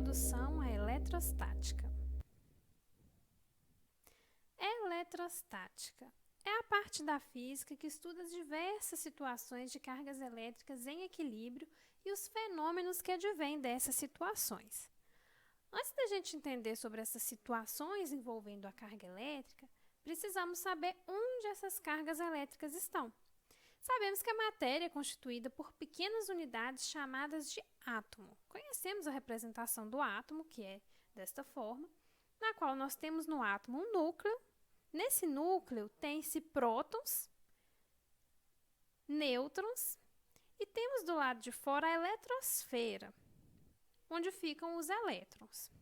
Introdução à eletrostática. Eletrostática é a parte da física que estuda as diversas situações de cargas elétricas em equilíbrio e os fenômenos que advêm dessas situações. Antes da gente entender sobre essas situações envolvendo a carga elétrica, precisamos saber onde essas cargas elétricas estão. Sabemos que a matéria é constituída por pequenas unidades chamadas de átomo. Conhecemos a representação do átomo, que é desta forma, na qual nós temos no átomo um núcleo. Nesse núcleo tem-se prótons, nêutrons e temos do lado de fora a eletrosfera, onde ficam os elétrons.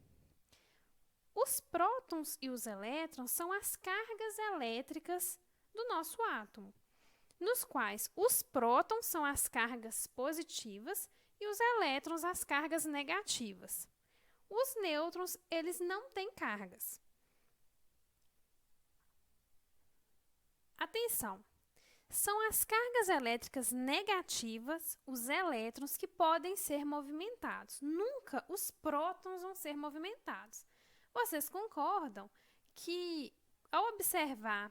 Os prótons e os elétrons são as cargas elétricas do nosso átomo, nos quais os prótons são as cargas positivas e os elétrons as cargas negativas. Os nêutrons, eles não têm cargas. Atenção! São as cargas elétricas negativas, os elétrons, que podem ser movimentados. Nunca os prótons vão ser movimentados. Vocês concordam que, ao observar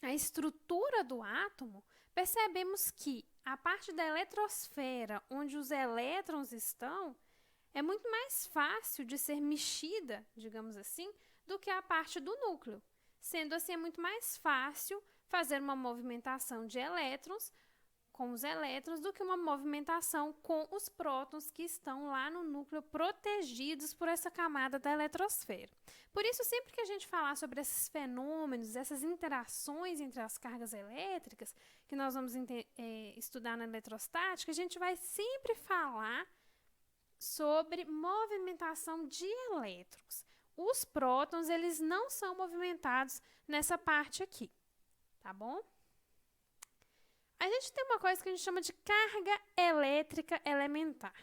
a estrutura do átomo, percebemos que a parte da eletrosfera, onde os elétrons estão, é muito mais fácil de ser mexida, digamos assim, do que a parte do núcleo. Sendo assim, é muito mais fácil fazer uma movimentação de elétrons com os elétrons do que uma movimentação com os prótons que estão lá no núcleo protegidos por essa camada da eletrosfera. Por isso, sempre que a gente falar sobre esses fenômenos, essas interações entre as cargas elétricas, que nós vamos estudar na eletrostática, a gente vai sempre falar sobre movimentação de elétrons. Os prótons, eles não são movimentados nessa parte aqui, tá bom? A gente tem uma coisa que a gente chama de carga elétrica elementar.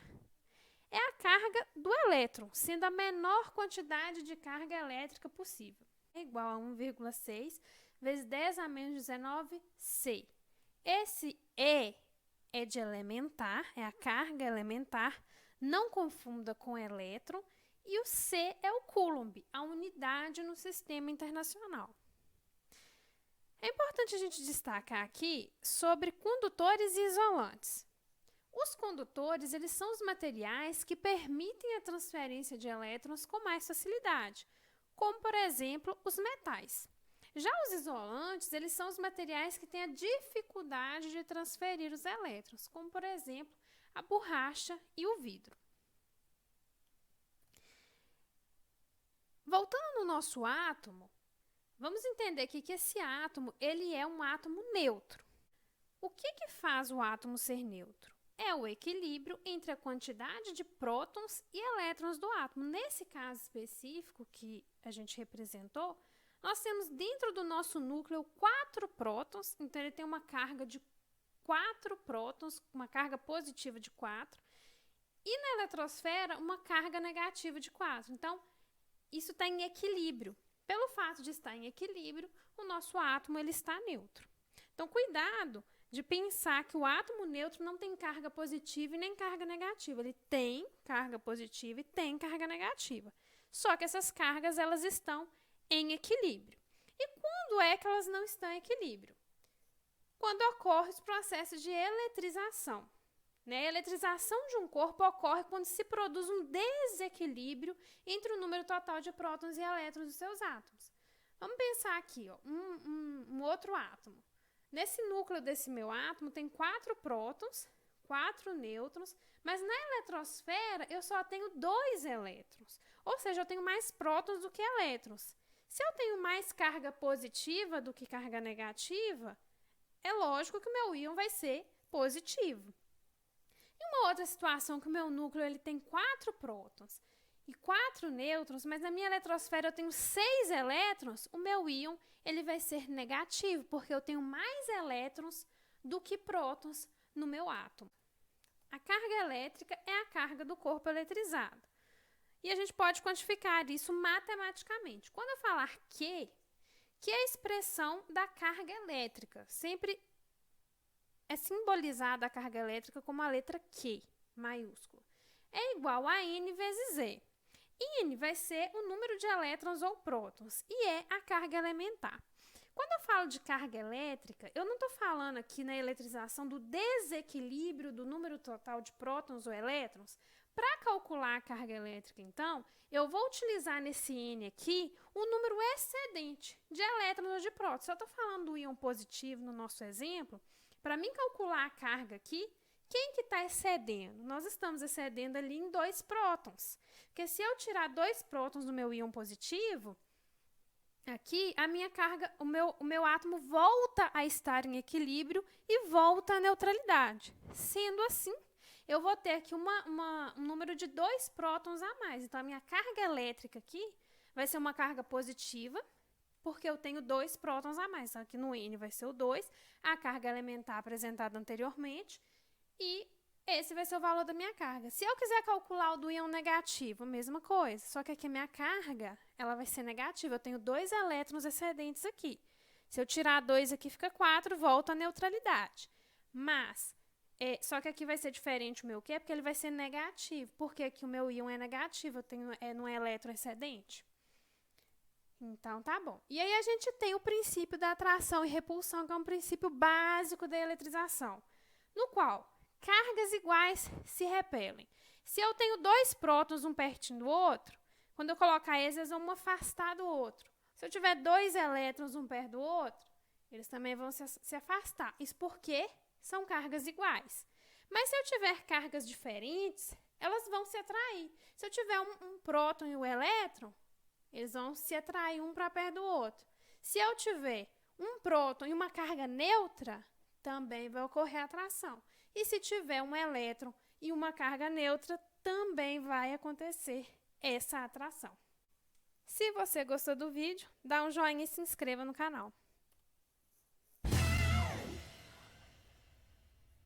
É a carga do elétron, sendo a menor quantidade de carga elétrica possível. É igual a 1,6 vezes 10 a menos 19 C. Esse E é de elementar, é a carga elementar. Não confunda com elétron. E o C é o Coulomb, a unidade no sistema internacional. É importante a gente destacar aqui sobre condutores e isolantes. Os condutores, eles são os materiais que permitem a transferência de elétrons com mais facilidade, como, por exemplo, os metais. Já os isolantes, eles são os materiais que têm a dificuldade de transferir os elétrons, como, por exemplo, a borracha e o vidro. Voltando no nosso átomo, vamos entender aqui que esse átomo, ele é um átomo neutro. O que faz o átomo ser neutro? É o equilíbrio entre a quantidade de prótons e elétrons do átomo. Nesse caso específico que a gente representou, nós temos dentro do nosso núcleo 4 prótons, então ele tem uma carga de 4 prótons, uma carga positiva de 4, e na eletrosfera uma carga negativa de 4. Então, isso está em equilíbrio. Pelo fato de estar em equilíbrio, o nosso átomo ele está neutro. Então, cuidado de pensar que o átomo neutro não tem carga positiva e nem carga negativa. Ele tem carga positiva e tem carga negativa. Só que essas cargas elas estão em equilíbrio. E quando é que elas não estão em equilíbrio? Quando ocorre os processos de eletrização. A eletrização de um corpo ocorre quando se produz um desequilíbrio entre o número total de prótons e elétrons dos seus átomos. Vamos pensar aqui, ó, um outro átomo. Nesse núcleo desse meu átomo tem 4 prótons, 4 nêutrons, mas na eletrosfera eu só tenho 2 elétrons. Ou seja, eu tenho mais prótons do que elétrons. Se eu tenho mais carga positiva do que carga negativa, é lógico que o meu íon vai ser positivo. Em uma outra situação que o meu núcleo ele tem 4 prótons e 4 nêutrons, mas na minha eletrosfera eu tenho 6 elétrons, o meu íon ele vai ser negativo, porque eu tenho mais elétrons do que prótons no meu átomo. A carga elétrica é a carga do corpo eletrizado. E a gente pode quantificar isso matematicamente. Quando eu falar que é a expressão da carga elétrica, sempre é simbolizada a carga elétrica como a letra Q, maiúscula. é igual a N vezes Z. N vai ser o número de elétrons ou prótons e é a carga elementar. Quando eu falo de carga elétrica, eu não estou falando aqui na eletrização do desequilíbrio do número total de prótons ou elétrons. Para calcular a carga elétrica, então, eu vou utilizar nesse N aqui o número excedente de elétrons ou de prótons. Se eu estou falando do íon positivo no nosso exemplo, para mim calcular a carga aqui, quem que está excedendo? Nós estamos excedendo ali em 2 prótons. Porque se eu tirar 2 prótons do meu íon positivo, aqui a minha carga, o meu átomo volta a estar em equilíbrio e volta à neutralidade. Sendo assim, eu vou ter aqui um número de 2 prótons a mais. Então, a minha carga elétrica aqui vai ser uma carga positiva, porque eu tenho 2 prótons a mais. Então, aqui no N vai ser o 2, a carga elementar apresentada anteriormente, e esse vai ser o valor da minha carga. Se eu quiser calcular o do íon negativo, a mesma coisa, só que aqui a minha carga ela vai ser negativa. Eu tenho 2 elétrons excedentes aqui. Se eu tirar 2 aqui, fica 4, volta à neutralidade. Mas, só que aqui vai ser diferente o meu quê? Porque ele vai ser negativo. Porque aqui o meu íon é negativo, eu tenho um elétron excedente. Então, tá bom. E aí a gente tem o princípio da atração e repulsão, que é um princípio básico da eletrização, no qual cargas iguais se repelem. Se eu tenho 2 prótons um pertinho do outro, quando eu colocar eles vão um afastar do outro. Se eu tiver 2 elétrons um perto do outro, eles também vão se afastar. Isso porque são cargas iguais. Mas se eu tiver cargas diferentes, elas vão se atrair. Se eu tiver um próton e um elétron, eles vão se atrair um para perto do outro. Se eu tiver um próton e uma carga neutra, também vai ocorrer atração. E se tiver um elétron e uma carga neutra, também vai acontecer essa atração. Se você gostou do vídeo, dá um joinha e se inscreva no canal.